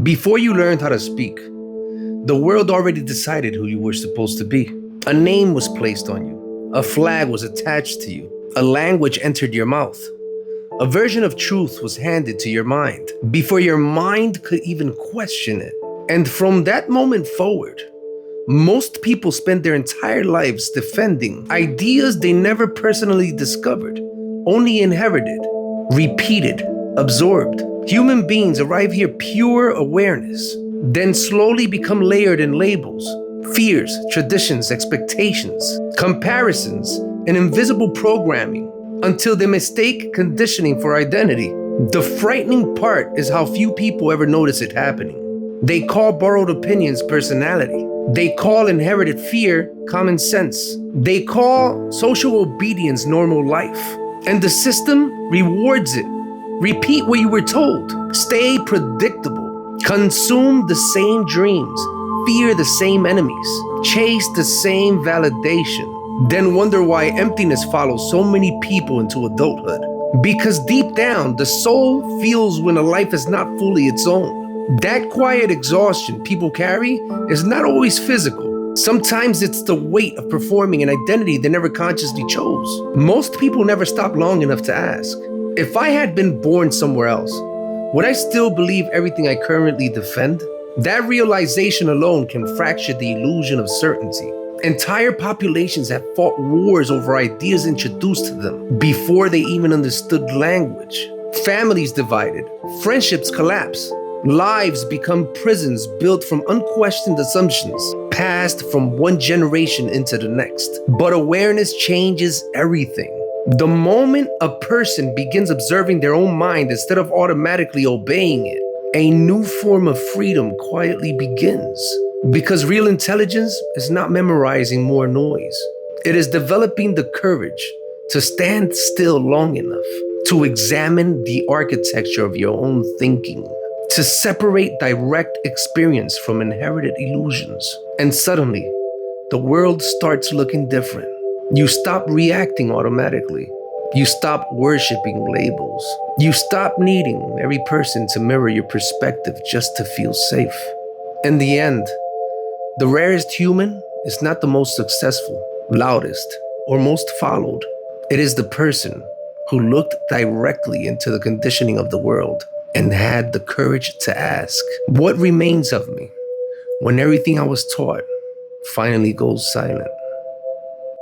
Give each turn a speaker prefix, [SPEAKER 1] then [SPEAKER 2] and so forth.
[SPEAKER 1] Before you learned how to speak, the world already decided who you were supposed to be. A name was placed on you. A flag was attached to you. A language entered your mouth. A version of truth was handed to your mind before your mind could even question it. And from that moment forward, most people spend their entire lives defending ideas they never personally discovered, only inherited, repeated, absorbed. Human beings arrive here pure awareness, then slowly become layered in labels, fears, traditions, expectations, comparisons, and invisible programming until they mistake conditioning for identity. The frightening part is how few people ever notice it happening. They call borrowed opinions personality. They call inherited fear common sense. They call social obedience normal life. And the system rewards it. Repeat what you were told. Stay predictable. Consume the same dreams. Fear the same enemies. Chase the same validation. Then wonder why emptiness follows so many people into adulthood. Because deep down, the soul feels when a life is not fully its own. That quiet exhaustion people carry is not always physical. Sometimes it's the weight of performing an identity they never consciously chose. Most people never stop long enough to ask, if I had been born somewhere else, would I still believe everything I currently defend? That realization alone can fracture the illusion of certainty. Entire populations have fought wars over ideas introduced to them before they even understood language. Families divided, friendships collapse, lives become prisons built from unquestioned assumptions, passed from one generation into the next. But awareness changes everything. The moment a person begins observing their own mind instead of automatically obeying it, a new form of freedom quietly begins. Because real intelligence is not memorizing more noise. It is developing the courage to stand still long enough to examine the architecture of your own thinking, to separate direct experience from inherited illusions. And suddenly, the world starts looking different. You stop reacting automatically. You stop worshiping labels. You stop needing every person to mirror your perspective just to feel safe. In the end, the rarest human is not the most successful, loudest, or most followed. It is the person who looked directly into the conditioning of the world and had the courage to ask, what remains of me when everything I was taught finally goes silent?